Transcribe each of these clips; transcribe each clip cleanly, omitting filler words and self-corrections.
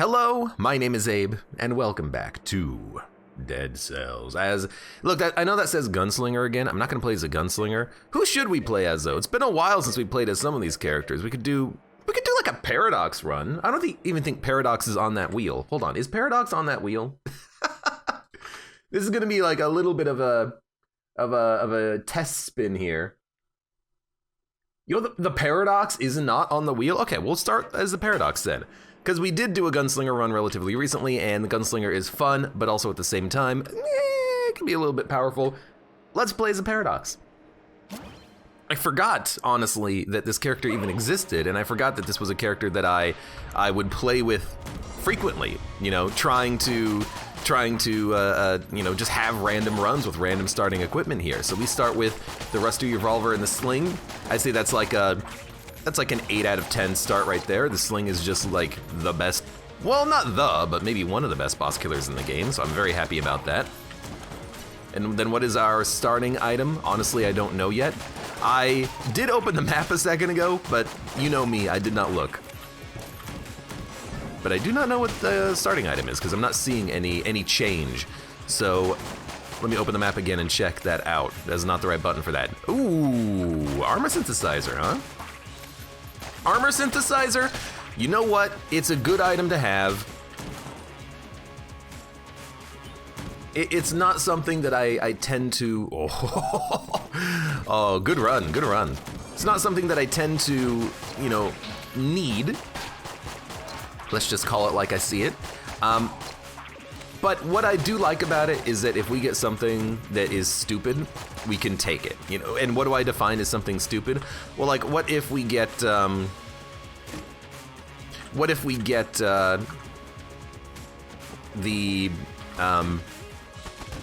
Hello, my name is Abe, and welcome back to Dead Cells. Look, I know that says Gunslinger again. I'm not gonna play as a Gunslinger. Who should we play as though? It's been a while since we played as some of these characters. We could do like a Paradox run. I don't even think Paradox is on that wheel. Hold on, is Paradox on that wheel? This is gonna be like a little bit of a test spin here. You know, the Paradox is not on the wheel? Okay, we'll start as the Paradox then. Because we did do a Gunslinger run relatively recently, and the Gunslinger is fun, but also at the same time, it can be a little bit powerful. Let's play as a Paradox. I forgot, honestly, that this character even existed, and I forgot that this was a character that I would play with frequently, you know, trying to you know, just have random runs with random starting equipment here. So we start with the rusty revolver and the sling. I'd say that's like an 8 out of 10 start right there. The sling is just like the best, well, not the, but maybe one of the best boss killers in the game, so I'm very happy about that. And then what is our starting item? Honestly, I don't know yet. I did open the map a second ago, but you know me, I did not look. But I do not know what the starting item is, because I'm not seeing any change. So let me open the map again and check that out. That's not the right button for that. Ooh, armor synthesizer, huh? Armor synthesizer, you know what? It's a good item to have. It's not something that I tend to, oh, good run, good run. It's not something that I tend to, you know, need. Let's just call it like I see it. But what I do like about it is that if we get something that is stupid, we can take it, you know. And what do I define as something stupid? Well, like, what if we get the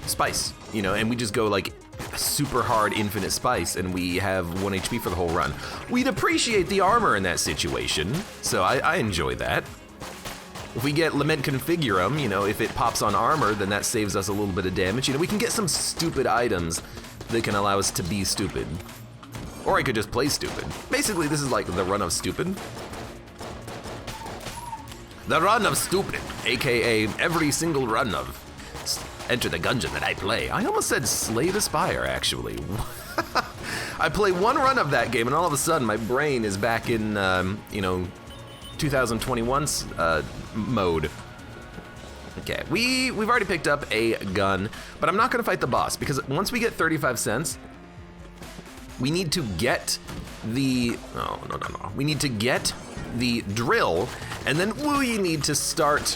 spice, you know, and we just go like super hard infinite spice and we have 1 HP for the whole run. We'd appreciate the armor in that situation, so I enjoy that. If we get Lament Configurum, you know, if it pops on armor, then that saves us a little bit of damage. You know, we can get some stupid items that can allow us to be stupid. Or I could just play stupid. Basically, this is like the run of stupid. The run of stupid, AKA every single run of Enter the Gungeon that I play. I almost said Slay the Spire, actually. I play one run of that game and all of a sudden my brain is back in, you know, 2021's mode. Okay, we've already picked up a gun, but I'm not gonna fight the boss because once we get 35 cents, we need to get the, no. We need to get the drill, and then we need to start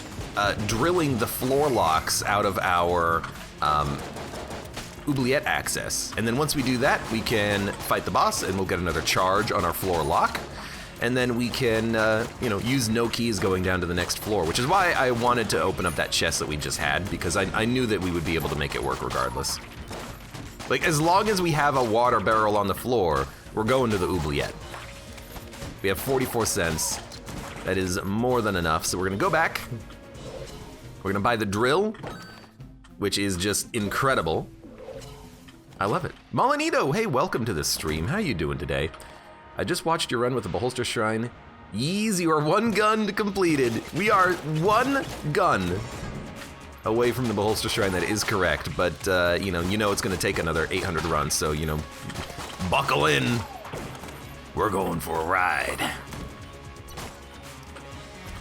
drilling the floor locks out of our oubliette access. And then once we do that, we can fight the boss and we'll get another charge on our floor lock. And then we can, you know, use no keys going down to the next floor, which is why I wanted to open up that chest that we just had, because I knew that we would be able to make it work regardless. Like, as long as we have a water barrel on the floor, we're going to the oubliette. We have 44 cents. That is more than enough, so we're gonna go back. We're gonna buy the drill, which is just incredible. I love it. Molinito, hey, welcome to the stream. How you doing today? I just watched your run with the Beholster Shrine. Yeez, you are one gun completed. We are one gun away from the Beholster Shrine, that is correct, but you know it's gonna take another 800 runs, so, you know, buckle in. We're going for a ride.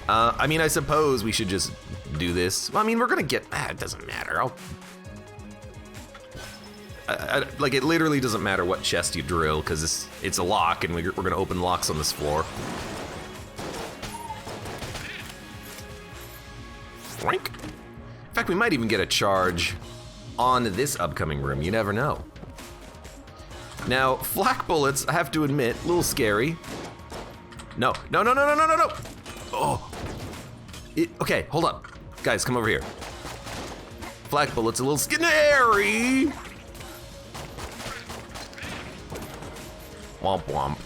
I mean, I suppose we should just do this. Well, I mean, we're gonna get, it doesn't matter. Like, it literally doesn't matter what chest you drill, because it's a lock, and we're gonna open locks on this floor. Frank. In fact, we might even get a charge on this upcoming room, you never know. Now, flak bullets, I have to admit, a little scary. No. Oh. Okay, hold up. Guys, come over here. Flak bullets, a little scary. Womp womp.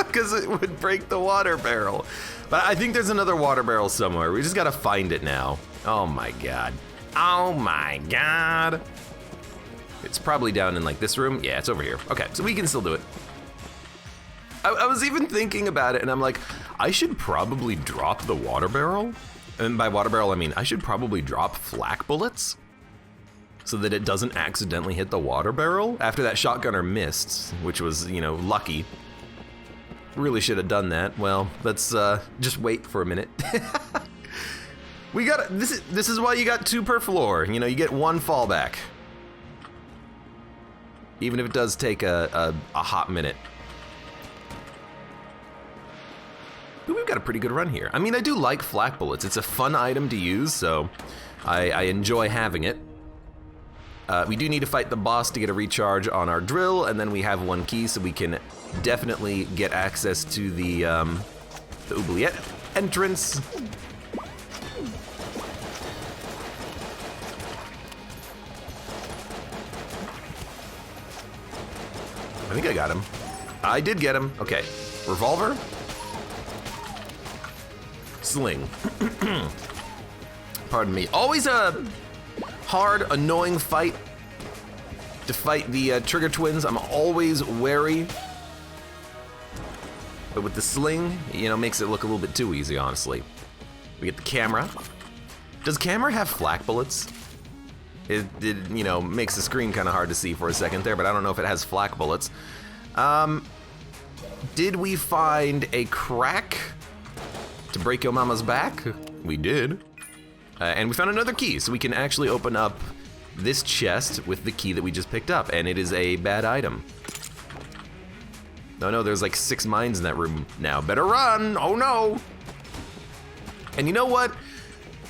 Because it would break the water barrel. But I think there's another water barrel somewhere. We just gotta find it now. Oh my god. Oh my god. It's probably down in like this room. Yeah, it's over here. Okay, so we can still do it. I was even thinking about it and I'm like, I should probably drop the water barrel And by water barrel, I mean I should probably drop flak bullets so that it doesn't accidentally hit the water barrel after that shotgunner missed, which was, you know, lucky. Really should have done that. Well, let's just wait for a minute. We got this is why you got 2 per floor. You know, you get 1 fallback. Even if it does take a hot minute. But we've got a pretty good run here. I mean, I do like flak bullets. It's a fun item to use, so I enjoy having it. We do need to fight the boss to get a recharge on our drill, and then we have 1 key, so we can definitely get access to the oubliette entrance. I think I got him. I did get him. Okay. Revolver. Sling. Pardon me. Always a hard, annoying fight to fight the Trigger Twins. I'm always wary. But with the sling, you know, makes it look a little bit too easy, honestly. We get the camera. Does camera have flak bullets? It you know, makes the screen kind of hard to see for a second there, but I don't know if it has flak bullets. Did we find a crack to break your mama's back? We did. And we found another key, so we can actually open up this chest with the key that we just picked up, and it is a bad item. No, there's like 6 mines in that room now. Better run! Oh no! And you know what?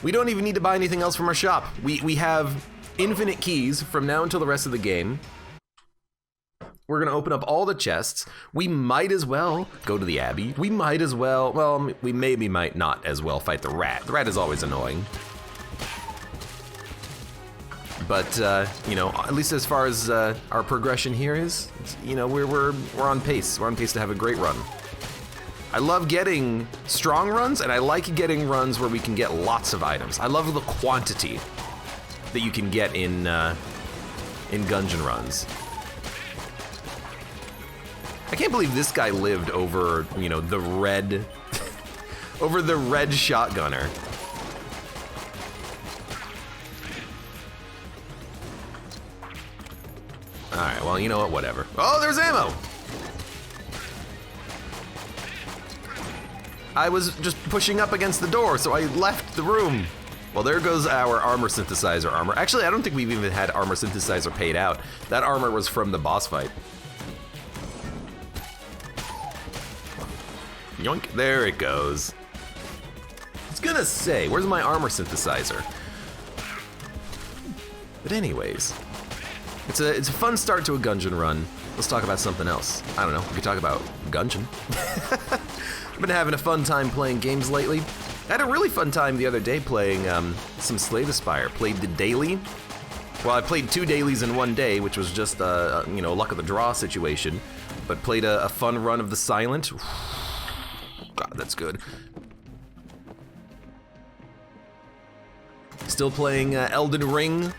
We don't even need to buy anything else from our shop. We have infinite keys from now until the rest of the game. We're gonna open up all the chests. We might as well go to the Abbey. We might as well, we maybe might not as well fight the rat. The rat is always annoying. But, you know, at least as far as our progression here is, you know, we're on pace. We're on pace to have a great run. I love getting strong runs, and I like getting runs where we can get lots of items. I love the quantity that you can get in Gungeon runs. I can't believe this guy lived over, you know, the red, over the red shotgunner. All right, well, you know what, whatever. Oh, there's ammo! I was just pushing up against the door, so I left the room. Well, there goes our armor synthesizer armor. Actually, I don't think we've even had armor synthesizer paid out. That armor was from the boss fight. Yoink, there it goes. I was gonna say, where's my armor synthesizer? But anyways, it's a fun start to a Gungeon run. Let's talk about something else. I don't know, we could talk about Gungeon. I've been having a fun time playing games lately. I had a really fun time the other day playing some Slay the Spire. Played the daily. Well, I played 2 dailies in one day, which was just a you know, luck of the draw situation. But played a fun run of the Silent. God, that's good. Still playing Elden Ring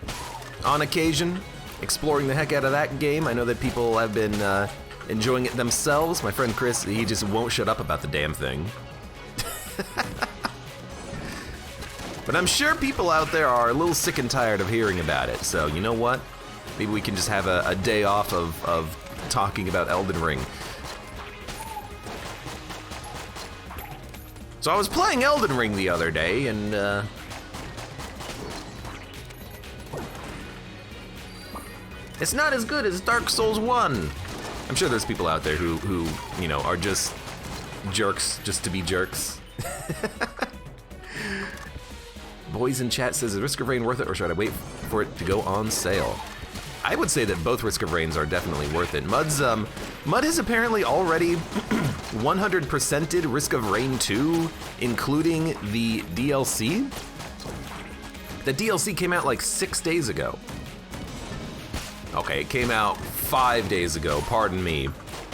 on occasion. Exploring the heck out of that game. I know that people have been enjoying it themselves. My friend Chris, he just won't shut up about the damn thing. But I'm sure people out there are a little sick and tired of hearing about it. So you know what? Maybe we can just have a day off of talking about Elden Ring. So I was playing Elden Ring the other day, and it's not as good as Dark Souls 1. I'm sure there's people out there who you know, are just jerks just to be jerks. Boys in chat says, is Risk of Rain worth it, or should I wait for it to go on sale? I would say that both Risk of Rains are definitely worth it. Mud has apparently already 100%ed Risk of Rain 2, including the DLC. The DLC came out like 6 days ago. Okay, it came out 5 days ago, pardon me.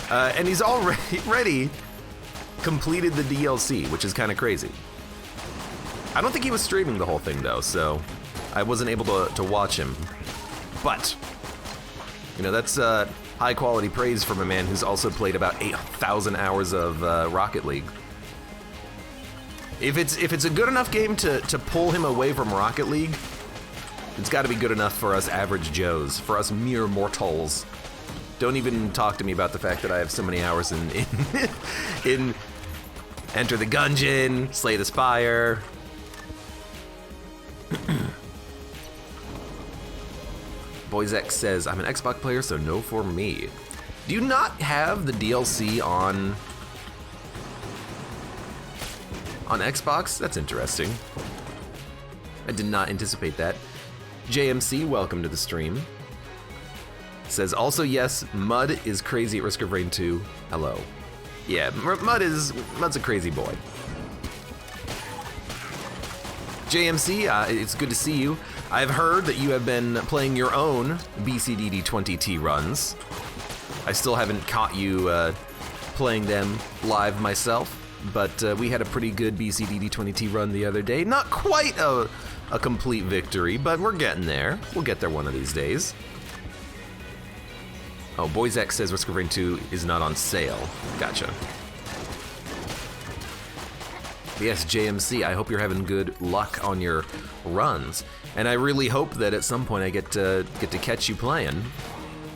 And he's already completed the DLC, which is kind of crazy. I don't think he was streaming the whole thing though, so I wasn't able to watch him. But, you know, that's high quality praise from a man who's also played about 8,000 hours of Rocket League. If it's a good enough game to pull him away from Rocket League, it's got to be good enough for us average Joes, for us mere mortals. Don't even talk to me about the fact that I have so many hours in in Enter the Gungeon, Slay the Spire. Boyzek says, I'm an Xbox player, so no for me. Do you not have the DLC on Xbox? That's interesting. I did not anticipate that. JMC, welcome to the stream. Says, also yes, Mud is crazy at Risk of Rain 2. Hello. Yeah, Mud's a crazy boy. JMC, it's good to see you. I've heard that you have been playing your own BCDD20T runs. I still haven't caught you playing them live myself, but we had a pretty good BCDD20T run the other day. Not quite a complete victory, but we're getting there. We'll get there one of these days. Oh, Boyzek says Risk of Rain 2 is not on sale. Gotcha. Yes, JMC, I hope you're having good luck on your runs. And I really hope that at some point I get to catch you playing,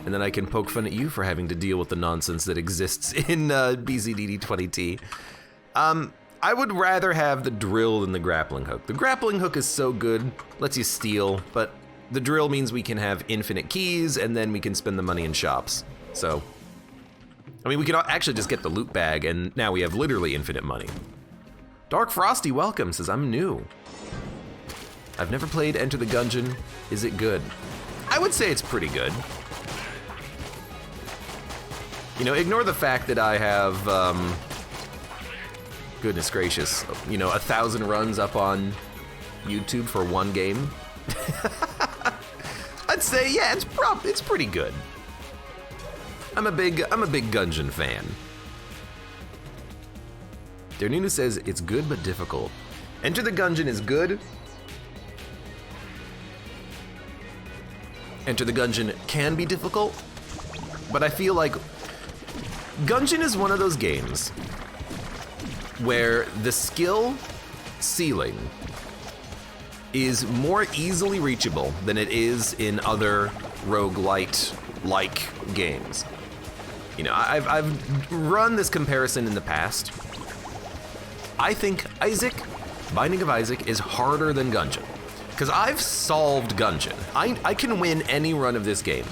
and then I can poke fun at you for having to deal with the nonsense that exists in BZDD20T. I would rather have the drill than the grappling hook. The grappling hook is so good, lets you steal, but the drill means we can have infinite keys, and then we can spend the money in shops. So, I mean, we can actually just get the loot bag, and now we have literally infinite money. Dark Frosty, welcome, says, I'm new. I've never played Enter the Gungeon. Is it good? I would say it's pretty good. You know, ignore the fact that I have, goodness gracious, you know, 1,000 runs up on YouTube for one game. I'd say, yeah, it's pretty good. I'm a big Gungeon fan. Dernino says it's good but difficult. Enter the Gungeon is good. Enter the Gungeon can be difficult, but I feel like Gungeon is one of those games where the skill ceiling is more easily reachable than it is in other roguelite-like games. You know, I've run this comparison in the past. I think Binding of Isaac is harder than Gungeon, because I've solved Gungeon. I can win any run of this game.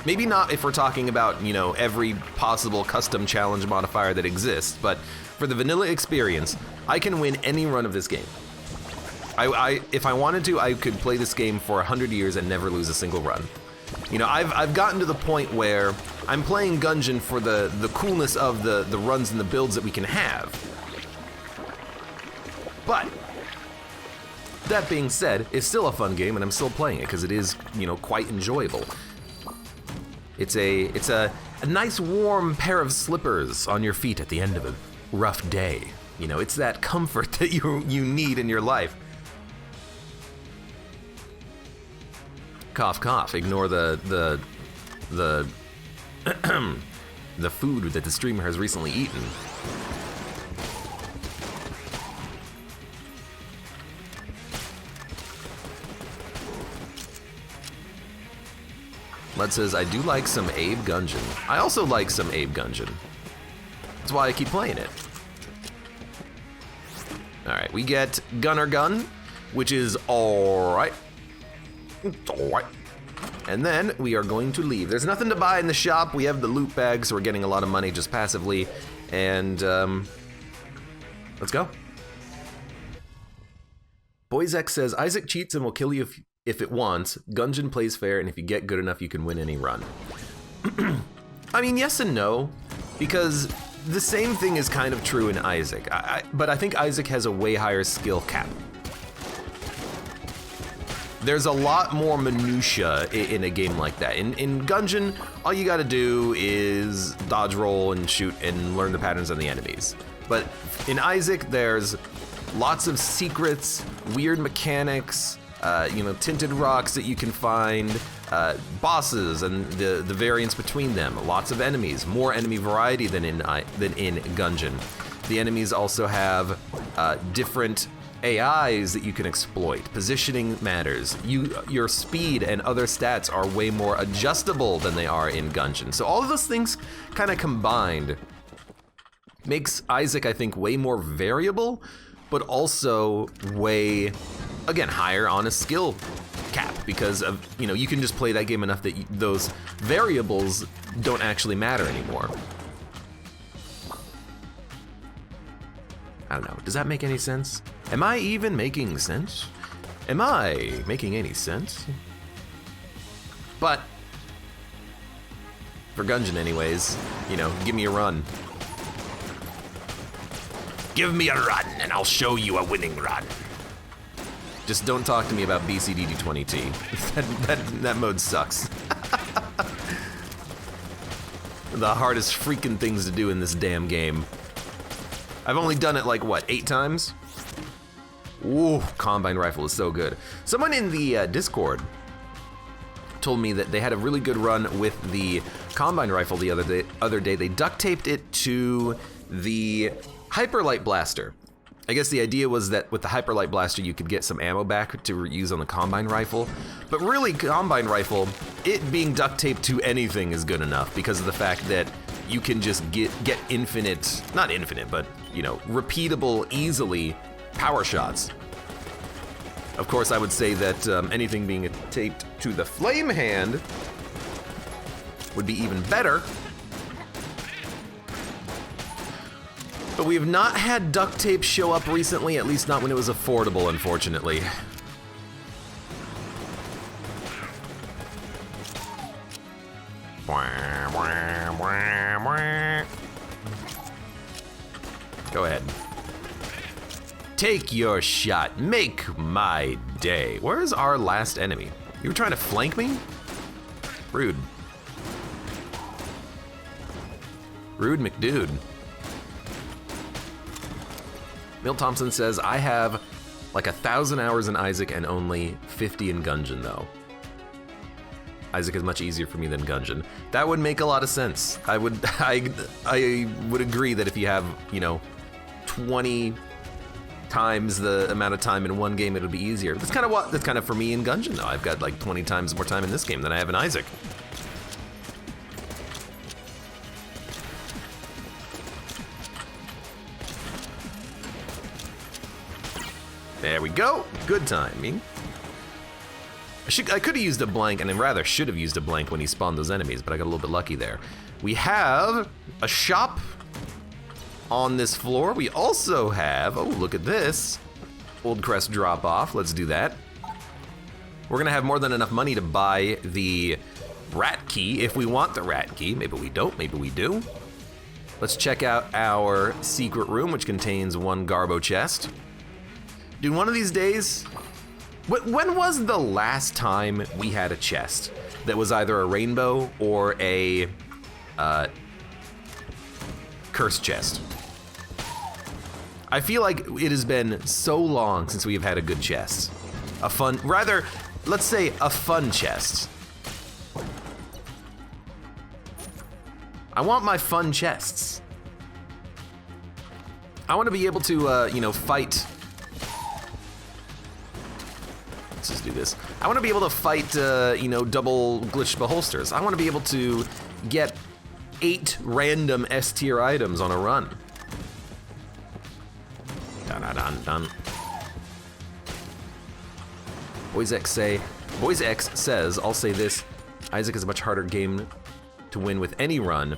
Maybe not if we're talking about, you know, every possible custom challenge modifier that exists, but for the vanilla experience, I can win any run of this game. If I wanted to, I could play this game for 100 years and never lose a single run. You know, I've gotten to the point where I'm playing Gungeon for the coolness of the runs and the builds that we can have. But that being said, it's still a fun game, and I'm still playing it because it is, you know, quite enjoyable. It's a nice warm pair of slippers on your feet at the end of a rough day. You know, it's that comfort that you need in your life. Cough, cough. Ignore the the food that the streamer has recently eaten. Lud says, I do like some Abe Gungeon. I also like some Abe Gungeon. That's why I keep playing it. Alright, we get Gunner Gun, which is alright. It's alright. And then we are going to leave. There's nothing to buy in the shop. We have the loot bag, so we're getting a lot of money just passively. And, let's go. Boyzek says, Isaac cheats and will kill you if it wants. Gungeon plays fair, and if you get good enough, you can win any run. I mean, yes and no, because the same thing is kind of true in Isaac, but I think Isaac has a way higher skill cap. There's a lot more minutia in a game like that. In Gungeon, all you gotta do is dodge roll and shoot and learn the patterns on the enemies. But in Isaac, there's lots of secrets, weird mechanics, you know, tinted rocks that you can find, bosses and the variance between them, lots of enemies, more enemy variety than in Gungeon. The enemies also have different AIs that you can exploit. Positioning matters. Your speed and other stats are way more adjustable than they are in Gungeon. So all of those things kind of combined makes Isaac, I think, way more variable, but also way, again, higher on a skill cap, because of, you can just play that game enough that those variables don't actually matter anymore. I don't know, does that make any sense? Am I even making sense? Am I making any sense? But, for Gungeon anyways, give me a run. Give me a run and I'll show you a winning run. Just don't talk to me about BCDD20T. that mode sucks. The hardest freaking things to do in this damn game. I've only done it like, what, 8 times? Ooh, Combine Rifle is so good. Someone in the Discord told me that they had a really good run with the Combine Rifle the other day. They duct taped it to the Hyperlight Blaster. I guess the idea was that with the Hyperlight Blaster you could get some ammo back to use on the Combine Rifle. But really, Combine Rifle, it being duct taped to anything is good enough because of the fact that you can just get infinite, not infinite, but repeatable, easily power shots. Of course, I would say that anything being taped to the Flame Hand would be even better. But we have not had duct tape show up recently, at least not when it was affordable, unfortunately. Go ahead. Take your shot. Make my day. Where's our last enemy? You were trying to flank me? Rude. Rude McDude. Mill Thompson says, I have like 1,000 hours in Isaac and only 50 in Gungeon though. Isaac is much easier for me than Gungeon. That would make a lot of sense. I would agree that if you have, 20 times the amount of time in one game, it'll be easier. That's kind of for me in Gungeon though. I've got like 20 times more time in this game than I have in Isaac. There we go. Good timing. I could have used a blank, and I rather should have used a blank when he spawned those enemies, but I got a little bit lucky there. We have a shop on this floor. We also have, oh, look at this. Old Crest drop off. Let's do that. We're gonna have more than enough money to buy the rat key if we want the rat key. Maybe we don't, maybe we do. Let's check out our secret room, which contains one Garbo chest. Dude, one of these days, when was the last time we had a chest that was either a rainbow or a curse chest? I feel like it has been so long since we've had a good chest. Let's say a fun chest. I want my fun chests. I want to be able to, fight. Let's just do this. I want to be able to fight, double glitched beholsters. I want to be able to get 8 random S tier items on a run. Dun dun dun dun. Boys X says, I'll say this, Isaac is a much harder game to win with any run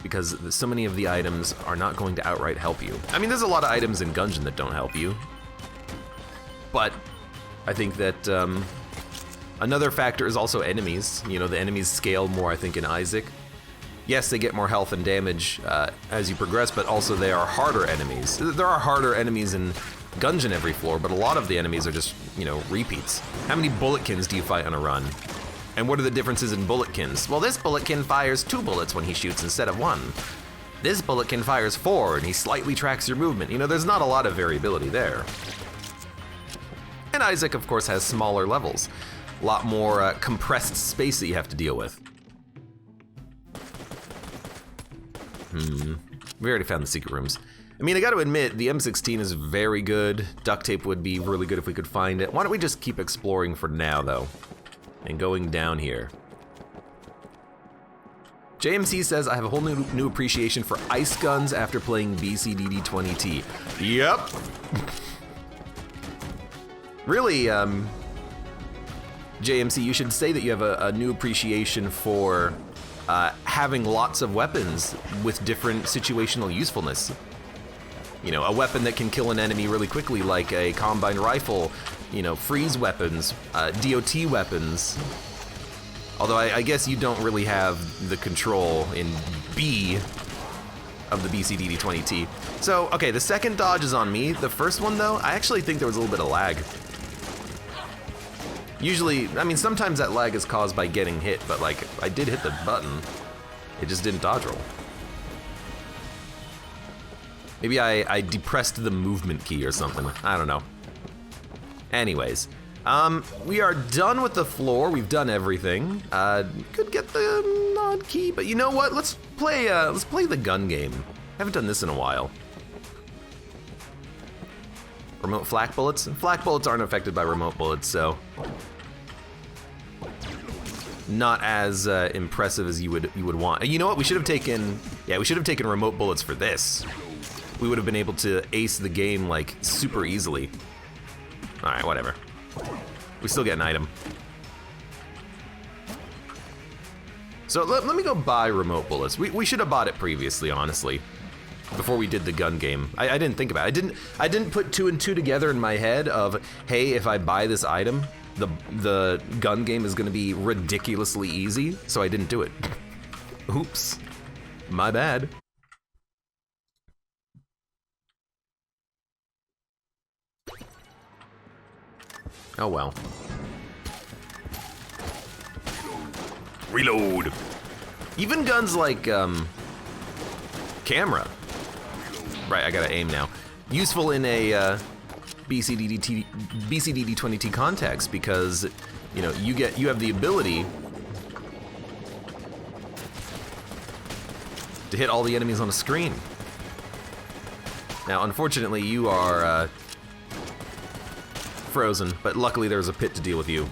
because so many of the items are not going to outright help you. I mean, there's a lot of items in Gungeon that don't help you, but I think that another factor is also enemies. The enemies scale more, I think, in Isaac. Yes, they get more health and damage as you progress, but also they are harder enemies. There are harder enemies in Gungeon every floor, but a lot of the enemies are just, repeats. How many bulletkins do you fight on a run? And what are the differences in bulletkins? Well, this bulletkin fires 2 bullets when he shoots instead of 1. This bulletkin fires 4, and he slightly tracks your movement. There's not a lot of variability there. And Isaac, of course, has smaller levels. A lot more compressed space that you have to deal with. We already found the secret rooms. I mean, I gotta admit, the M16 is very good. Duct tape would be really good if we could find it. Why don't we just keep exploring for now, though? And going down here. JMC says, I have a whole new appreciation for ice guns after playing BCDD20T. Yep. Really, JMC, you should say that you have a new appreciation for having lots of weapons with different situational usefulness. You know, a weapon that can kill an enemy really quickly, like a combine rifle, you know, freeze weapons, DOT weapons. Although I guess you don't really have the control in B of the BCDD20T. So, okay, the second dodge is on me. The first one, though, I actually think there was a little bit of lag. Usually, I mean, sometimes that lag is caused by getting hit, but like, I did hit the button. It just didn't dodge roll. Maybe I depressed the movement key or something. I don't know. Anyways, we are done with the floor. We've done everything. Could get the nod key, but you know what? Let's play the gun game. Haven't done this in a while. Remote flak bullets. Flak bullets aren't affected by remote bullets, so not as impressive as you would want. You know what? We should have taken remote bullets for this. We would have been able to ace the game like super easily. All right, whatever. We still get an item. So let me go buy remote bullets. We should have bought it previously, honestly, before we did the gun game. I didn't think about it. I didn't put 2 and 2 together in my head of, hey, if I buy this item, the gun game is gonna be ridiculously easy, so I didn't do it. Oops, my bad. Oh well. Reload. Even guns like camera. Right, I gotta aim now. Useful in a BCDD20T context because you know you have the ability to hit all the enemies on the screen. Now, unfortunately, you are frozen, but luckily there's a pit to deal with you.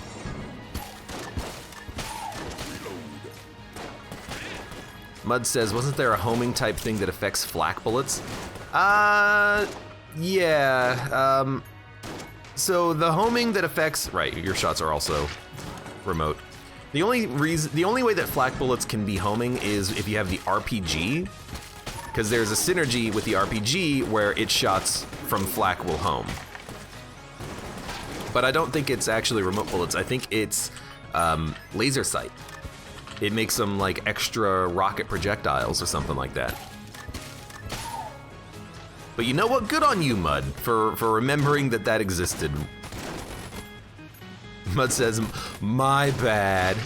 Mud says, wasn't there a homing type thing that affects flak bullets? Yeah. So the homing that affects, right, your shots are also remote. The only way that flak bullets can be homing is if you have the RPG, because there's a synergy with the RPG where its shots from flak will home. But I don't think it's actually remote bullets. I think it's laser sight. It makes them like extra rocket projectiles or something like that. But you know what? Good on you, Mud, for remembering that existed. Mud says, my bad.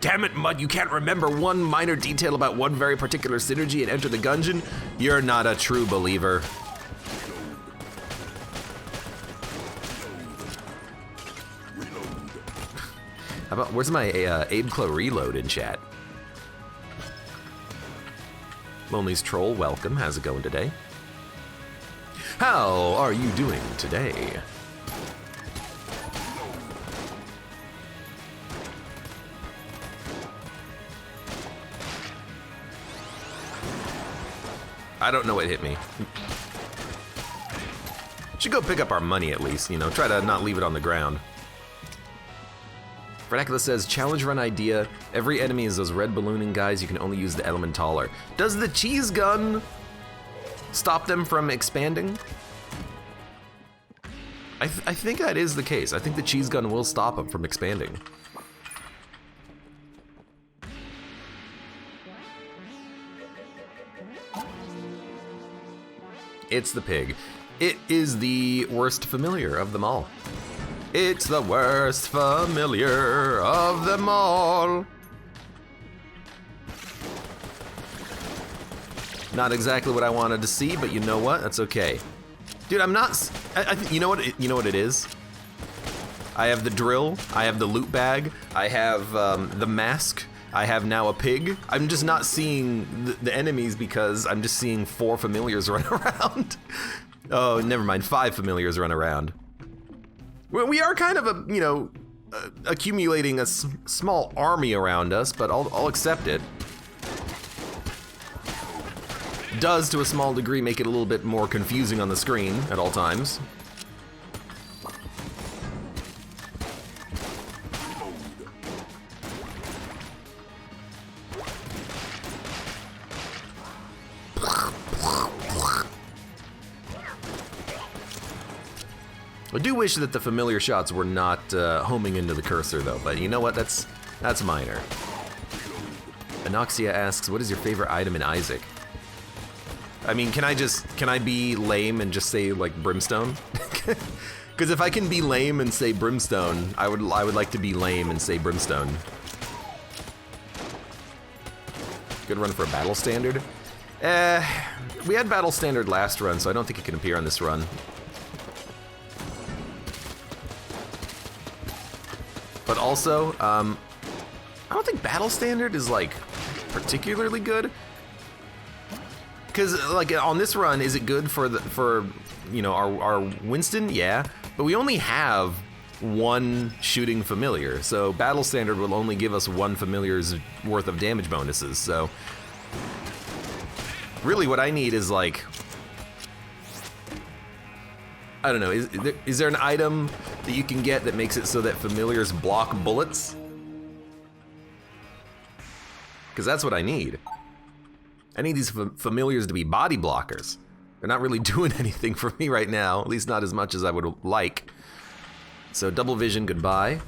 Damn it, Mud, you can't remember one minor detail about one very particular synergy in Enter the Gungeon? You're not a true believer. How about, where's my AbeClancy reload in chat? Lonely's Troll, welcome. How's it going today? How are you doing today? I don't know what hit me. Should go pick up our money at least, you know, try to not leave it on the ground. Vernacular says, challenge run idea. Every enemy is those red ballooning guys, you can only use the Elementaler. Does the cheese gun stop them from expanding? I think that is the case. I think the cheese gun will stop them from expanding. It's the pig. It is the worst familiar of them all. It's the worst familiar of them all. Not exactly what I wanted to see, but you know what? That's okay. Dude, I'm not. You know what? You know what it is? I have the drill. I have the loot bag. I have the mask. I have now a pig. I'm just not seeing the enemies because I'm just seeing 4 familiars run around. Oh, never mind, 5 familiars run around. Well, we are kind of a, you know, accumulating a small army around us, but I'll accept it. Does, to a small degree, make it a little bit more confusing on the screen at all times. I do wish that the familiar shots were not homing into the cursor, though, but you know what? That's minor. Anoxia asks, what is your favorite item in Isaac? I mean, can I be lame and just say, like, brimstone? Because if I can be lame and say brimstone, I would like to be lame and say brimstone. Good run for a battle standard. We had battle standard last run, so I don't think it can appear on this run. But also, I don't think battle standard is like particularly good. Because like on this run, is it good for you know our Winston? Yeah, but we only have 1 shooting familiar, so battle standard will only give us 1 familiar's worth of damage bonuses. So really, what I need is like, I don't know, is there an item that you can get that makes it so that familiars block bullets? Because that's what I need. I need these familiars to be body blockers. They're not really doing anything for me right now, at least not as much as I would like. So double vision, goodbye.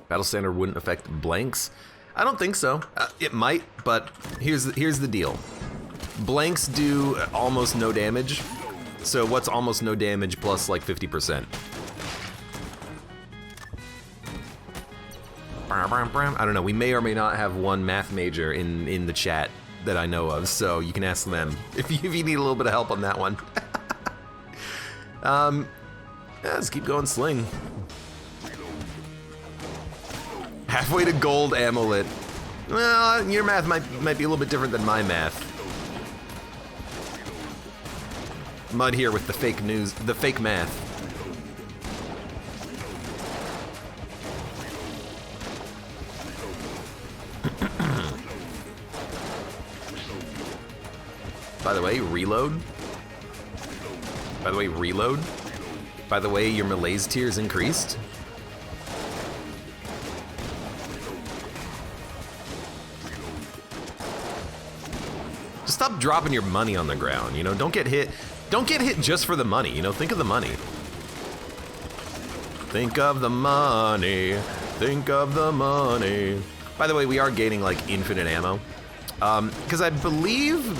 Battle standard wouldn't affect blanks? I don't think so. It might, but here's the deal. Blanks do almost no damage. So what's almost no damage plus like 50%? I don't know, we may or may not have one math major in the chat that I know of, so you can ask them if you need a little bit of help on that one. Yeah, let's keep going, sling. Halfway to gold amulet. Well, your math might be a little bit different than my math. Mud here with the fake news, the fake math. By the way, reload. By the way, reload. By the way, your malaise tier's increased. Just stop dropping your money on the ground, you know? Don't get hit. Don't get hit just for the money, you know? Think of the money. Think of the money. Think of the money. By the way, we are gaining like infinite ammo. Because I believe,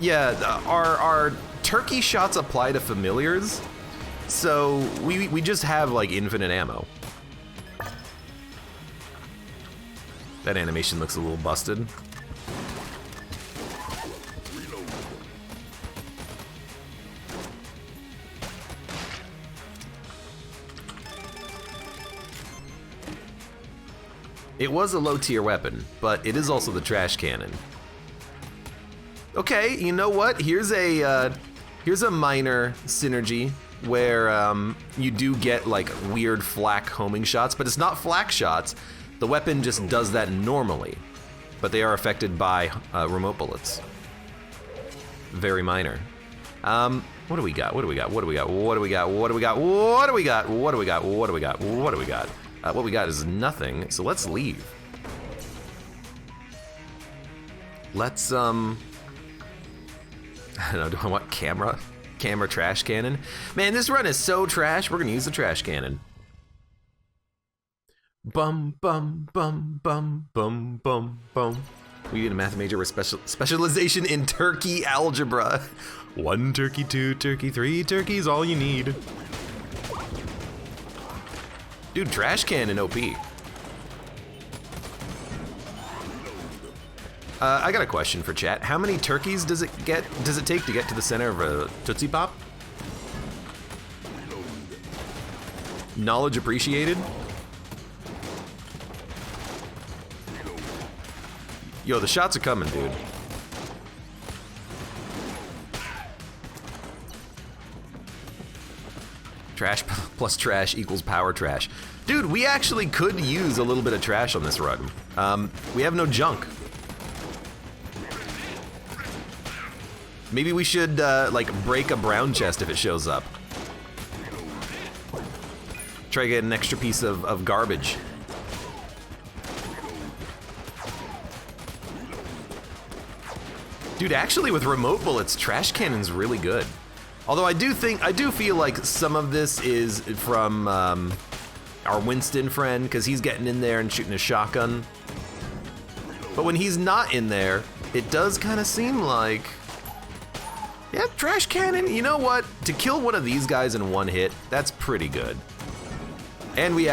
yeah, our turkey shots apply to familiars, so we just have like infinite ammo. That animation looks a little busted. It was a low-tier weapon, but it is also the trash cannon. Okay, you know what? Here's a minor synergy where you do get like weird flak homing shots, but it's not flak shots. The weapon just does that normally, but they are affected by remote bullets. Very minor. What do we got? What do we got? What do we got? What do we got? What do we got? What do we got? What do we got? What do we got? What do we got? What we got is nothing, so let's leave. Let's, I don't know, do I want camera trash cannon? Man, this run is so trash, we're gonna use the trash cannon. Bum, bum, bum, bum, bum, bum, bum. We need a math major with specialization in turkey algebra. 1 turkey, 2 turkey, 3 turkeys, all you need. Dude, trash cannon OP. I got a question for chat. How many turkeys does it take to get to the center of a Tootsie Pop? Knowledge appreciated. Yo, the shots are coming, dude. Trash plus trash equals power trash. Dude, we actually could use a little bit of trash on this run. We have no junk. Maybe we should, like, break a brown chest if it shows up. Try to get an extra piece of garbage. Dude, actually with remote bullets, trash cannon's really good. Although I do feel like some of this is from our Winston friend, because he's getting in there and shooting a shotgun. But when he's not in there, it does kind of seem like, yeah, trash cannon, you know what? To kill one of these guys in one hit, that's pretty good. And we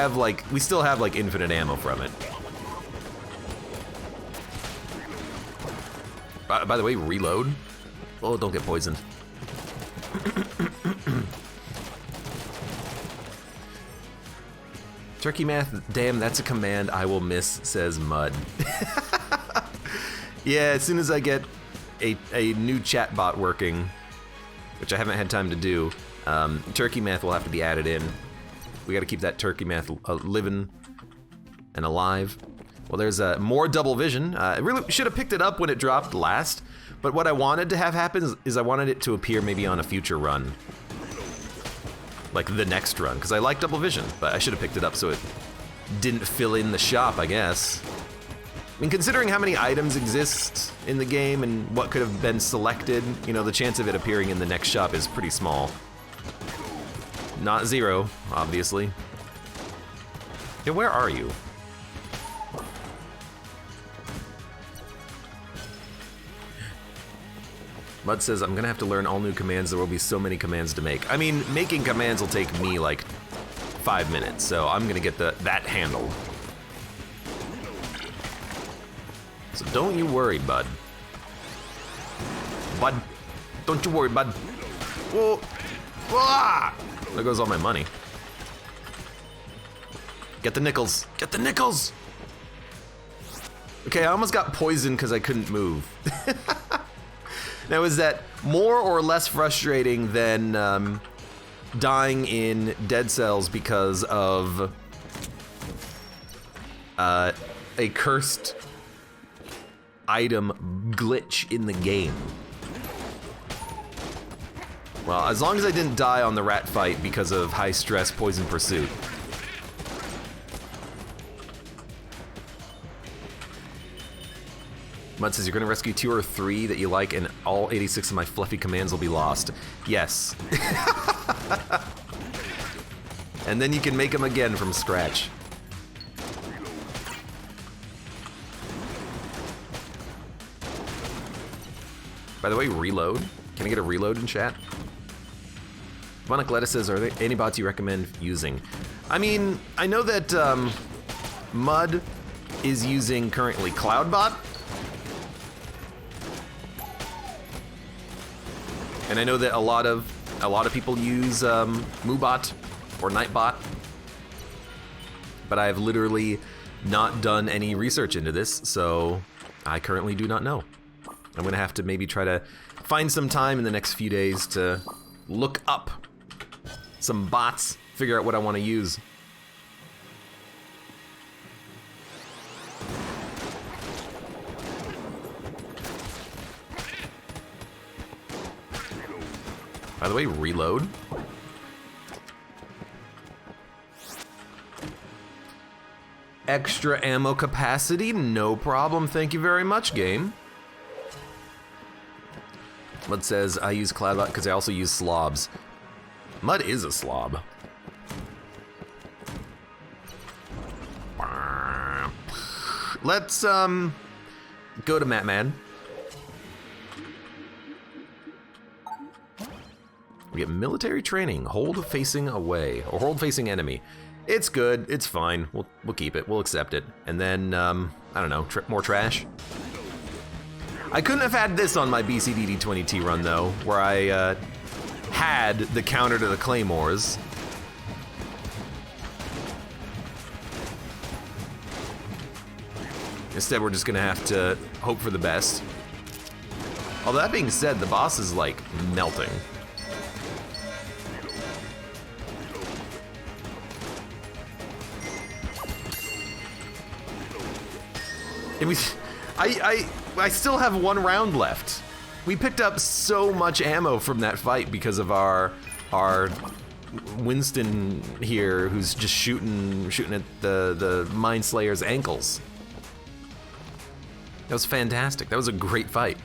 still have like infinite ammo from it. By the way, reload. Oh, don't get poisoned. Turkey math, damn, that's a command I will miss, says Mud. Yeah, as soon as I get a new chat bot working, which I haven't had time to do, turkey math will have to be added in. We gotta keep that turkey math living and alive. Well, there's more double vision. I really should have picked it up when it dropped last, but what I wanted to have happen is I wanted it to appear maybe on a future run. Like the next run, because I like double vision, but I should have picked it up so it didn't fill in the shop, I guess. I mean, considering how many items exist in the game and what could have been selected, you know, the chance of it appearing in the next shop is pretty small. Not zero, obviously. Yeah, where are you? Mud says, I'm gonna have to learn all new commands. There will be so many commands to make. I mean, making commands will take me like 5 minutes, so I'm gonna get that handled. So don't you worry, bud. Bud, don't you worry, bud. Whoa. Ah! There goes all my money. Get the nickels. Get the nickels! Okay, I almost got poisoned because I couldn't move. Now, is that more or less frustrating than dying in Dead Cells because of a cursed item glitch in the game? Well, as long as I didn't die on the rat fight because of high stress poison pursuit. Mud says, you're gonna rescue 2 or 3 that you like and all 86 of my fluffy commands will be lost. Yes. And then you can make them again from scratch. By the way, reload. Can I get a reload in chat? MacLeod says, are there any bots you recommend using? I mean, I know that Mud is using currently Cloudbot. And I know that a lot of people use Moobot or Nightbot, but I have literally not done any research into this, so I currently do not know. I'm gonna have to maybe try to find some time in the next few days to look up some bots, figure out what I want to use. By the way, reload. Extra ammo capacity, no problem. Thank you very much, game. Mud says, I use Cloudbot because I also use slobs. Mud is a slob. Let's, go to Matman. We get military training, hold facing away, or hold facing enemy. It's good, it's fine, we'll keep it, we'll accept it. And then, I don't know, more trash? I couldn't have had this on my BCDD20T run though, where I had the counter to the claymores. Instead, we're just gonna have to hope for the best. All that being said, the boss is like melting. I still have 1 round left. We picked up so much ammo from that fight because of our Winston here, who's just shooting at the Mind Slayer's ankles. That was fantastic. That was a great fight.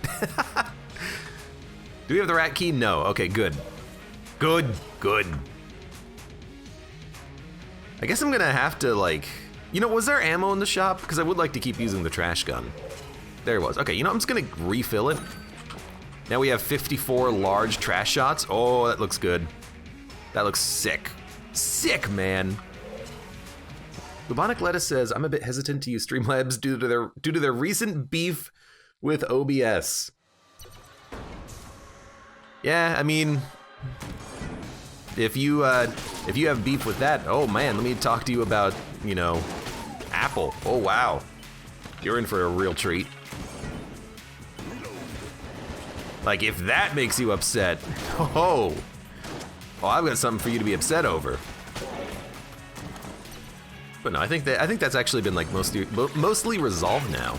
Do we have the rat key? No. Okay, good. Good. I guess I'm gonna have to like, you know, was there ammo in the shop? Because I would like to keep using the trash gun. There it was. Okay, you know, I'm just gonna refill it. Now we have 54 large trash shots. Oh, that looks good. That looks sick. Sick, man. Bubonic Lettuce says, I'm a bit hesitant to use Streamlabs due to their recent beef with OBS. Yeah, I mean, if you have beef with that, oh man, let me talk to you about, you know, Apple. Oh wow, you're in for a real treat. Like if that makes you upset, oh, I've got something for you to be upset over. But no, I think that's actually been like mostly resolved now.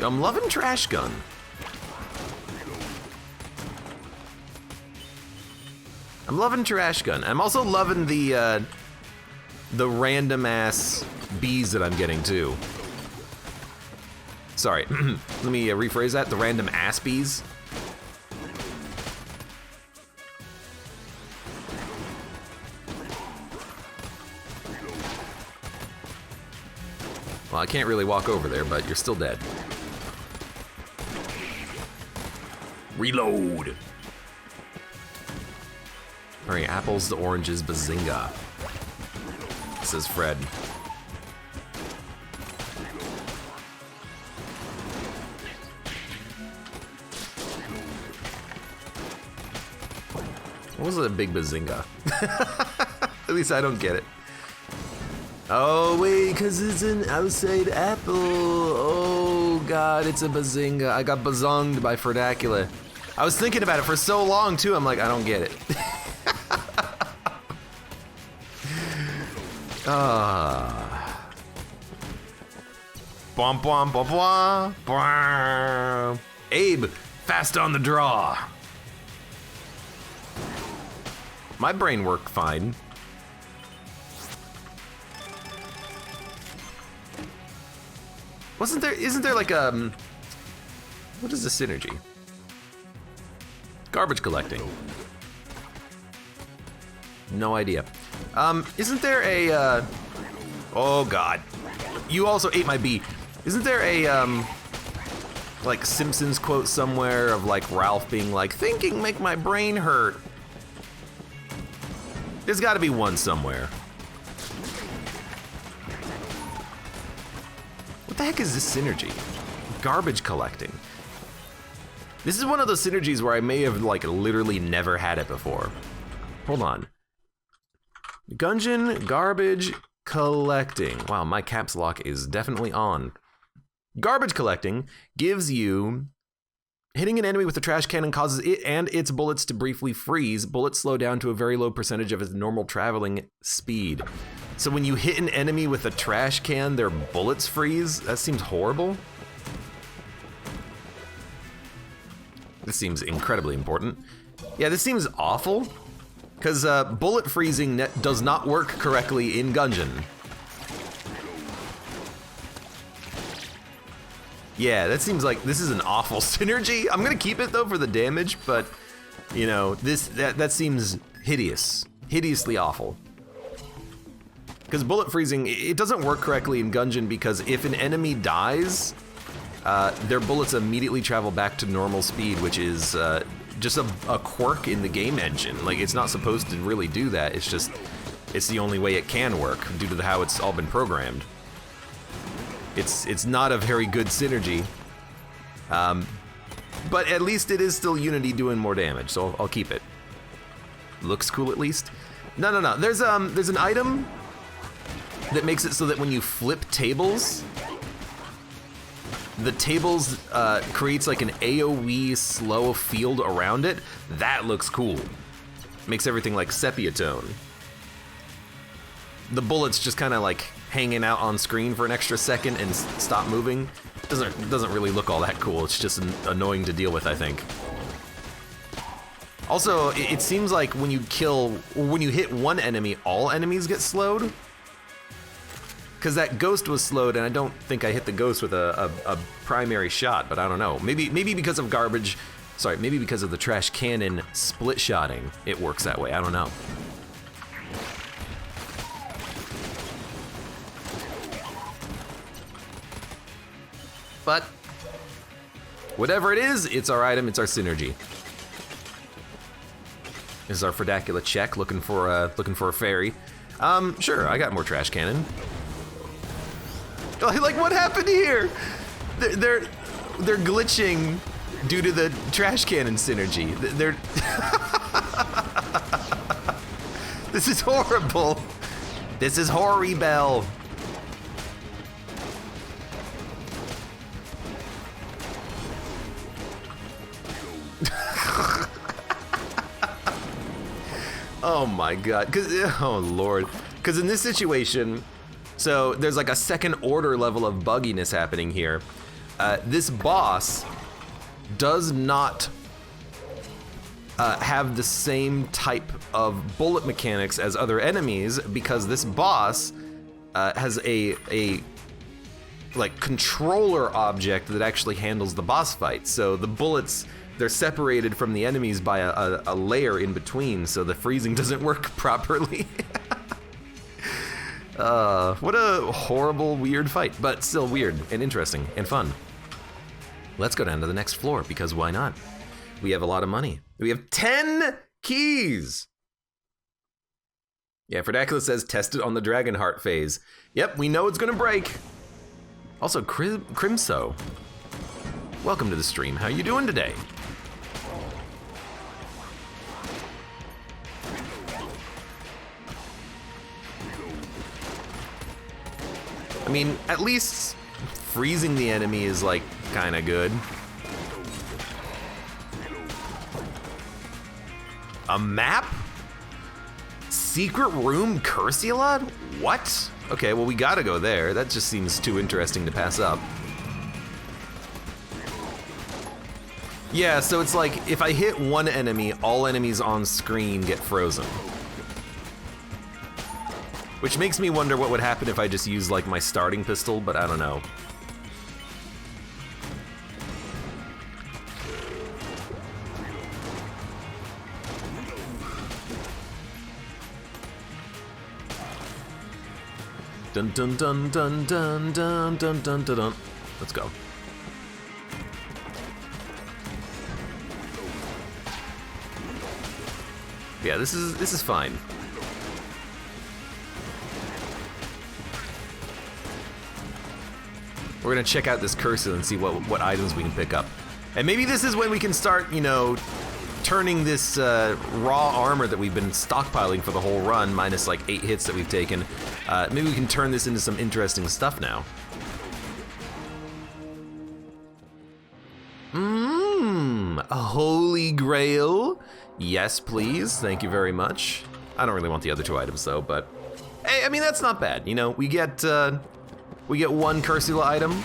I'm loving Trash Gun. I'm loving Trash Gun. I'm also loving the random ass bees that I'm getting too. Sorry, let me rephrase that. The random ass bees. Well, I can't really walk over there, but you're still dead. Reload. All right, apples, the oranges, bazinga. Says Fred. What was a big bazinga? At least I don't get it. Oh wait, cause it's an outside apple. Oh god, it's a bazinga. I got bazonged by Fredacula. I was thinking about it for so long too, I'm like, I don't get it. Bwomp bwomp bwomp bwomp. Abe, fast on the draw. My brain worked fine. Isn't there like what is the synergy? Garbage collecting. No idea. Isn't there a, oh god. You also ate my bee. Isn't there a, like Simpsons quote somewhere of like Ralph being like, thinking make my brain hurt? There's gotta be one somewhere. What the heck is this synergy? Garbage collecting. This is one of those synergies where I may have like literally never had it before. Hold on. Gungeon, garbage collecting. Wow, my caps lock is definitely on. Garbage collecting gives you, hitting an enemy with a trash cannon causes it and its bullets to briefly freeze. Bullets slow down to a very low percentage of its normal traveling speed. So when you hit an enemy with a trash can, their bullets freeze? That seems horrible. This seems incredibly important. Yeah, this seems awful. Because bullet freezing does not work correctly in Gungeon. Yeah, that seems like this is an awful synergy. I'm gonna keep it though for the damage, but you know, that seems hideous. Hideously awful. Because bullet freezing, it doesn't work correctly in Gungeon because if an enemy dies, their bullets immediately travel back to normal speed, which is just a quirk in the game engine. Like, it's not supposed to really do that. It's just, it's the only way it can work due to how it's all been programmed. It's not a very good synergy. But at least it is still Unity doing more damage, so I'll keep it. Looks cool at least. No. There's an item that makes it so that when you flip tables, the tables creates like an AoE slow field around it. That looks cool. Makes everything like sepia tone. The bullets just kind of like hanging out on screen for an extra second and stop moving. Doesn't really look all that cool. It's just annoying to deal with, I think. Also, it seems like when you hit one enemy, all enemies get slowed. Because that ghost was slowed, and I don't think I hit the ghost with a primary shot, but I don't know. Maybe because of maybe because of the trash cannon split shotting, it works that way. I don't know. But whatever it is, it's our item, it's our synergy. This is our Fredacula check, looking for a fairy. Sure, I got more trash cannon. Like, what happened here? They're glitching due to the trash cannon synergy. This is horrible. This is horrible. Oh my god, oh lord. Because in this situation, so there's like a second order level of bugginess happening here. This boss does not have the same type of bullet mechanics as other enemies, because this boss has a like controller object that actually handles the boss fight. So the bullets, they're separated from the enemies by a layer in between, so the freezing doesn't work properly. What a horrible, weird fight, but still weird and interesting and fun. Let's go down to the next floor, because why not? We have a lot of money. We have 10 keys! Yeah, Fredacula says test it on the Dragonheart phase. Yep, we know it's gonna break. Also, Crimso, welcome to the stream. How you doing today? I mean, at least freezing the enemy is like kind of good. A map? Secret room Curseula? What? Okay, well we gotta go there. That just seems too interesting to pass up. Yeah, so it's like if I hit one enemy, all enemies on screen get frozen. Which makes me wonder what would happen if I just used like my starting pistol, but I don't know. Dun dun dun dun dun dun dun dun dun dun. Let's go. Yeah, this is fine. We're gonna check out this cursor and see what items we can pick up. And maybe this is when we can start, you know, turning this raw armor that we've been stockpiling for the whole run, minus like 8 hits that we've taken. Maybe we can turn this into some interesting stuff now. A holy grail. Yes, please. Thank you very much. I don't really want the other 2 items though, but hey, I mean, that's not bad. You know, we get one Curseula item.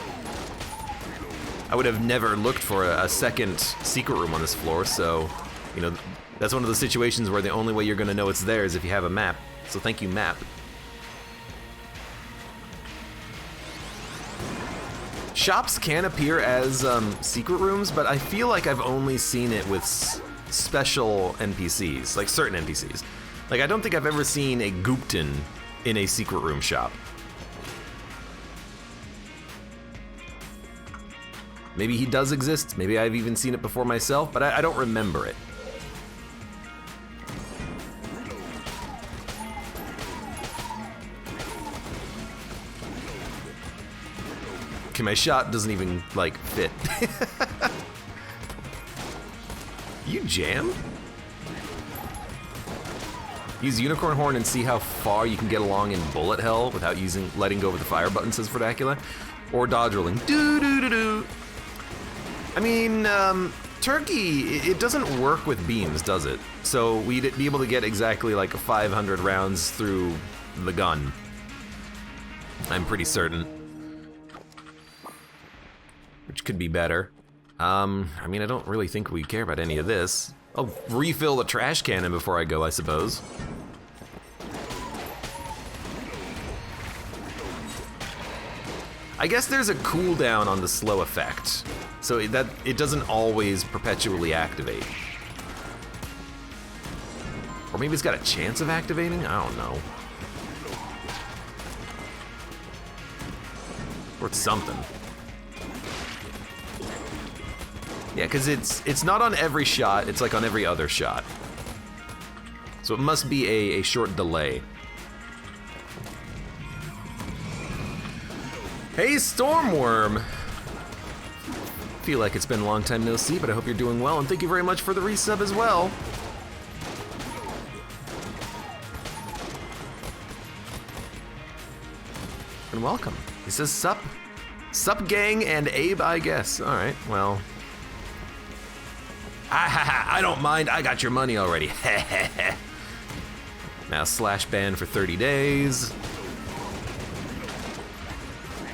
I would have never looked for a second secret room on this floor, so, you know, that's one of the situations where the only way you're gonna know it's there is if you have a map. So thank you, map. Shops can appear as secret rooms, but I feel like I've only seen it with special NPCs, like certain NPCs. Like, I don't think I've ever seen a Gupton in a secret room shop. Maybe he does exist, maybe I've even seen it before myself, but I don't remember it. Okay, my shot doesn't even, like, fit. You jammed? Use Unicorn Horn and see how far you can get along in bullet hell without letting go of the fire button, says Verdacula. Or dodge rolling. Do-do-do-do. I mean, Turkey, it doesn't work with beams, does it? So we'd be able to get exactly like 500 rounds through the gun. I'm pretty certain. Which could be better. I mean, I don't really think we care about any of this. I'll refill the trash cannon before I go, I suppose. I guess there's a cooldown on the slow effect, so that it doesn't always perpetually activate. Or maybe it's got a chance of activating? I don't know. Or it's something. Yeah, because it's not on every shot, it's like on every other shot. So it must be a short delay. Hey, Stormworm! Feel like it's been a long time no see, but I hope you're doing well, and thank you very much for the resub as well. And welcome. He says sup. Sup gang and Abe, I guess. Alright, well. I don't mind, I got your money already. Now slash ban for 30 days.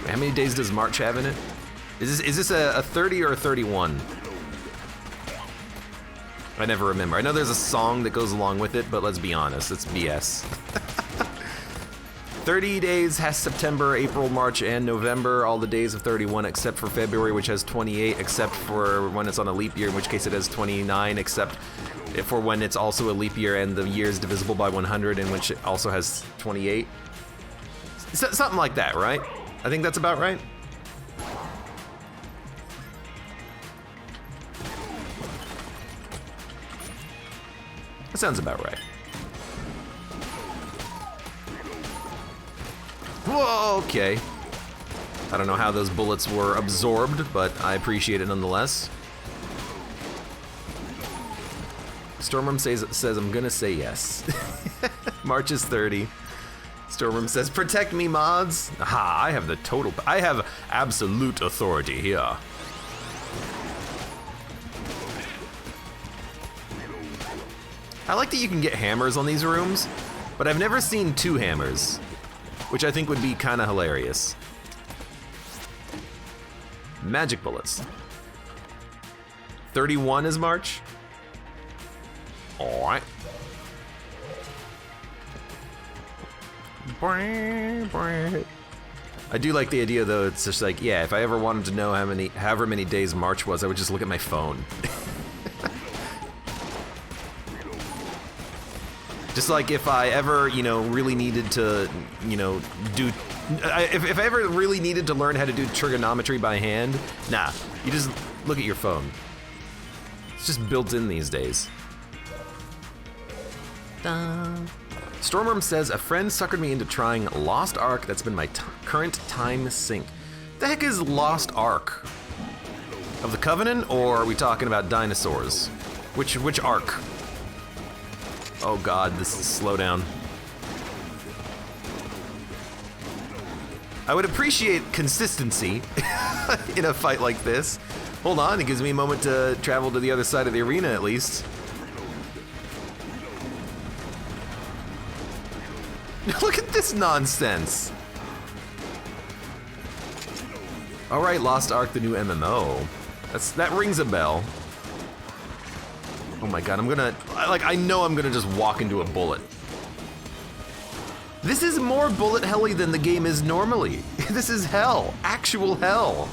How many days does March have in it? Is this a 30 or a 31? I never remember. I know there's a song that goes along with it, but let's be honest, it's BS. 30 days has September, April, March, and November, all the days of 31 except for February, which has 28, except for when it's on a leap year, in which case it has 29, except for when it's also a leap year and the year is divisible by 100, in which it also has 28. Something like that, right? I think that's about right. That sounds about right. Whoa, okay. I don't know how those bullets were absorbed, but I appreciate it nonetheless. Stormworm says I'm gonna say yes. March is 30. Stormworm says, protect me, mods. Aha, I have absolute authority here. I like that you can get hammers on these rooms, but I've never seen 2 hammers, which I think would be kind of hilarious. Magic bullets. 31 is March. All right. I do like the idea, though. It's just like, yeah, if I ever wanted to know however many days March was, I would just look at my phone. Just like if I ever, really needed to, if I ever really needed to learn how to do trigonometry by hand, nah, you just look at your phone. It's just built in these days. Stormworm says, a friend suckered me into trying Lost Ark. That's been my current time sink. The heck is Lost Ark? Of the Covenant, or are we talking about dinosaurs? Which Ark? Oh god, this is slow down. I would appreciate consistency in a fight like this. Hold on, it gives me a moment to travel to the other side of the arena at least. Look at this nonsense. All right, Lost Ark, the new MMO. That rings a bell. Oh my god, I know I'm gonna just walk into a bullet. This is more bullet helly than the game is normally. This is hell, actual hell.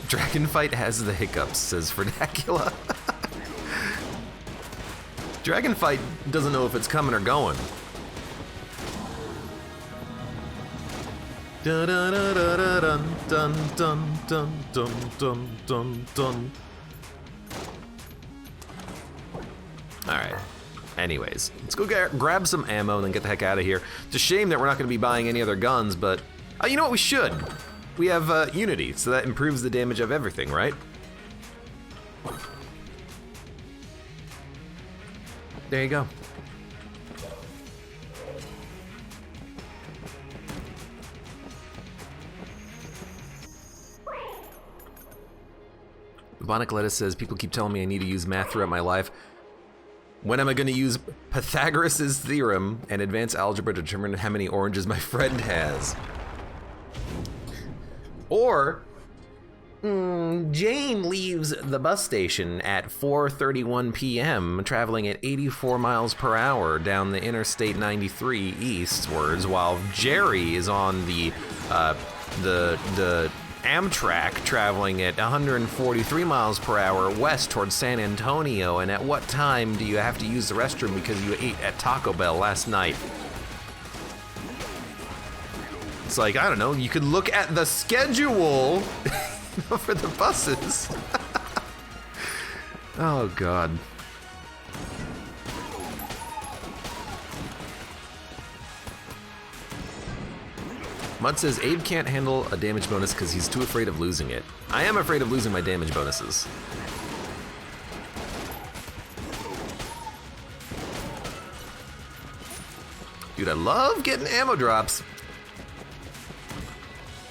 Dragonfight has the hiccups, says Verdacula. Dragonfight doesn't know if it's coming or going. Dun dun dun dun dun dun dun dun dun dun. All right. Anyways, let's go grab some ammo and then get the heck out of here. It's a shame that we're not going to be buying any other guns, but you know what we should? We have Unity, so that improves the damage of everything, right? There you go. Bonic Lettuce says, people keep telling me I need to use math throughout my life. When am I going to use Pythagoras' theorem and advanced algebra to determine how many oranges my friend has? Or, Jane leaves the bus station at 4:31 p.m., traveling at 84 miles per hour down the Interstate 93 eastwards, while Jerry is on the Amtrak traveling at 143 miles per hour west towards San Antonio. And at what time do you have to use the restroom because you ate at Taco Bell last night? It's like, I don't know, you could look at the schedule for the buses. Oh, God. Mud says Abe can't handle a damage bonus because he's too afraid of losing it. I am afraid of losing my damage bonuses. Dude, I love getting ammo drops.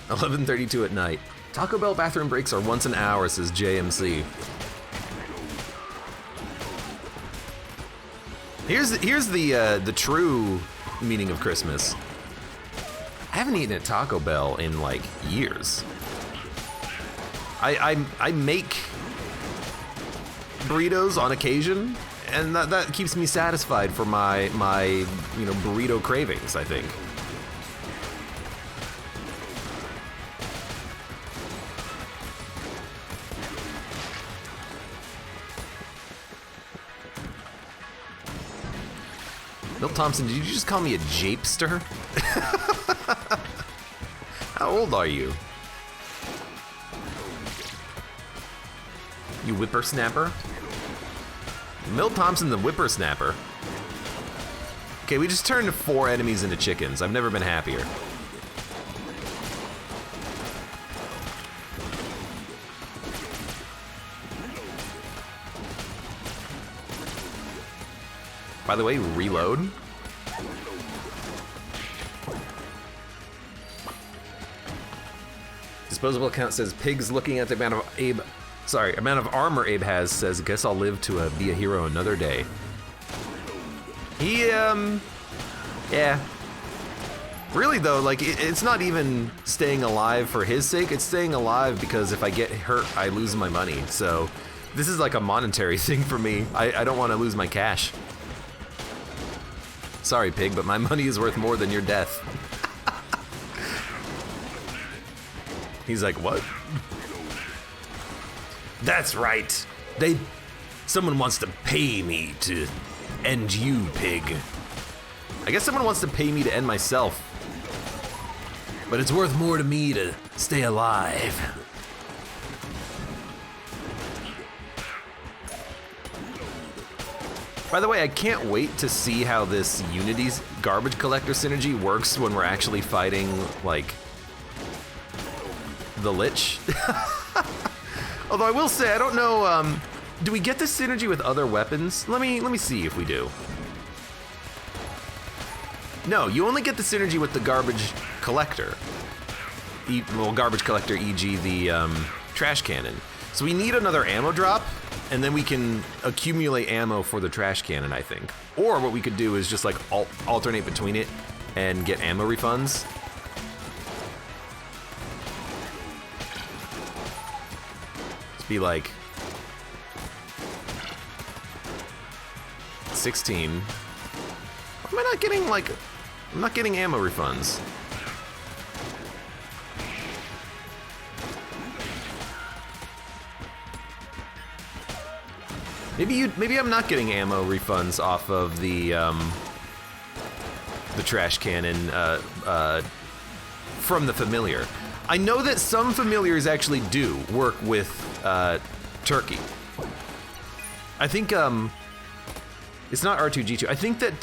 11:32 at night. Taco Bell bathroom breaks are once an hour, says JMC. Here's the true meaning of Christmas. I haven't eaten at Taco Bell in like years. I make burritos on occasion, and that keeps me satisfied for my burrito cravings, I think. Bill Thompson, did you just call me a japester? How old are you? You whippersnapper? Milt Thompson the whippersnapper? Okay, we just turned 4 enemies into chickens. I've never been happier. By the way, reload. Disposable account says pigs looking at the amount of armor Abe has, says guess I'll live to be a hero another day. Yeah. Really though, like it's not even staying alive for his sake, it's staying alive because if I get hurt, I lose my money. So this is like a monetary thing for me. I don't want to lose my cash. Sorry, pig, but my money is worth more than your death. He's like, what? That's right. Someone wants to pay me to end you, pig. I guess someone wants to pay me to end myself. But it's worth more to me to stay alive. By the way, I can't wait to see how this Unity's garbage collector synergy works when we're actually fighting, like, the Lich. Although I will say, I don't know, do we get this synergy with other weapons? Let me see if we do. No, you only get the synergy with the garbage collector. Garbage collector, e.g. the trash cannon. So we need another ammo drop, and then we can accumulate ammo for the trash cannon, I think. Or what we could do is just like alternate between it and get ammo refunds. Just be like 16. Am I not getting like, I'm not getting ammo refunds. Maybe I'm not getting ammo refunds off of the trash cannon from the familiar. I know that some familiars actually do work with turkey. I think It's not R2-G2. I think that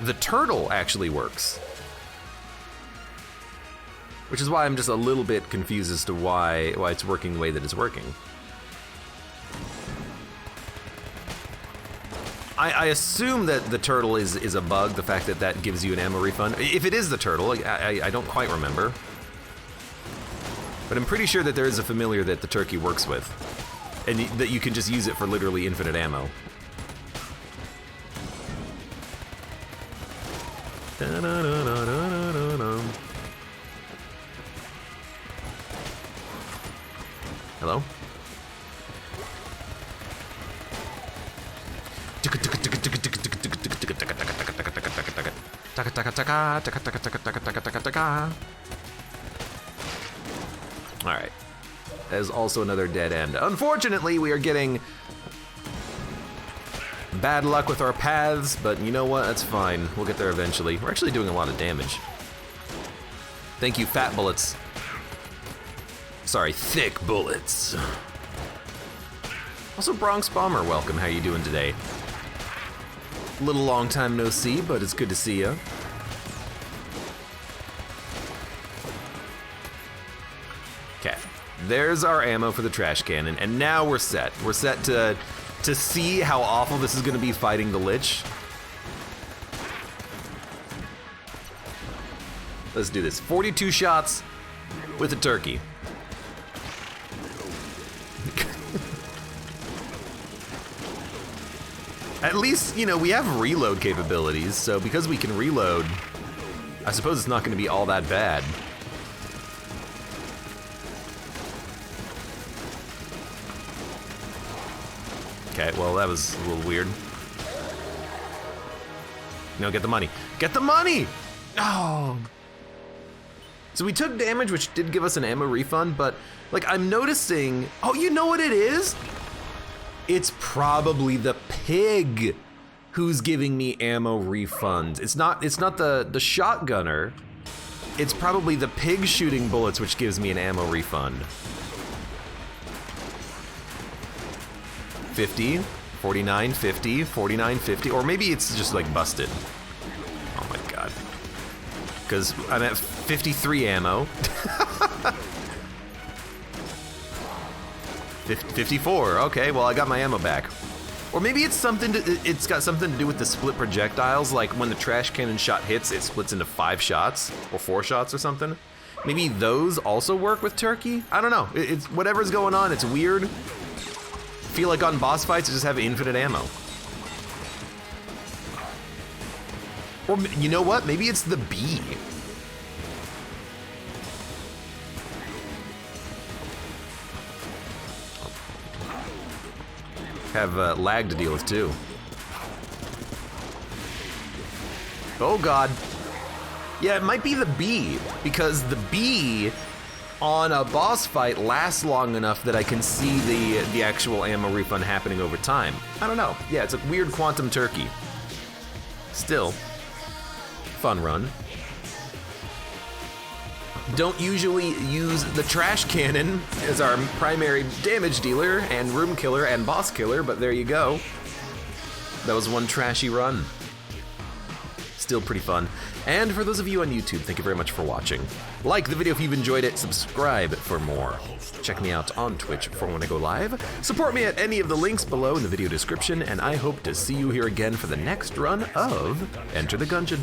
the turtle actually works. Which is why I'm just a little bit confused as to why it's working the way that it's working. I assume that the turtle is a bug, the fact that that gives you an ammo refund. If it is the turtle, I don't quite remember. But I'm pretty sure that there is a familiar that the turkey works with. And that you can just use it for literally infinite ammo. Hello? Alright. That is also another dead end. Unfortunately, we are getting bad luck with our paths, but you know what? That's fine. We'll get there eventually. We're actually doing a lot of damage. Thank you, fat bullets. Sorry, thick bullets. Also, Bronx Bomber, welcome. How you doing today? A little long time no see, but it's good to see you. Okay, there's our ammo for the trash cannon, and now we're set. We're set to see how awful this is going to be fighting the Lich. Let's do this. 42 shots with a turkey. At least, you know, we have reload capabilities, so because we can reload, I suppose it's not going to be all that bad. Okay, well, that was a little weird. No, get the money. Get the money! Oh. So we took damage, which did give us an ammo refund, but, like, I'm noticing... Oh, you know what it is? It's probably the pig who's giving me ammo refunds. It's not the shotgunner. It's probably the pig shooting bullets which gives me an ammo refund. 50, 49, 50, 49, 50, or maybe it's just like busted. Oh my god. Because I'm at 53 ammo. 54, okay, well I got my ammo back. Or maybe it's got something to do with the split projectiles, like when the trash cannon shot hits, it splits into 5 shots, or 4 shots or something. Maybe those also work with turkey? I don't know, it's whatever's going on, it's weird. I feel like on boss fights, I just have infinite ammo. Or you know what, maybe it's the bee. Have lag to deal with too. Oh god. Yeah, it might be the bee, because the bee on a boss fight lasts long enough that I can see the actual ammo refund happening over time. I don't know. Yeah, it's a weird quantum turkey. Still, fun run. Don't usually use the trash cannon as our primary damage dealer and room killer and boss killer, but there you go. That was one trashy run. Still pretty fun. And for those of you on YouTube, thank you very much for watching. Like the video if you've enjoyed it, subscribe for more. Check me out on Twitch for when I go live. Support me at any of the links below in the video description, and I hope to see you here again for the next run of Enter the Gungeon.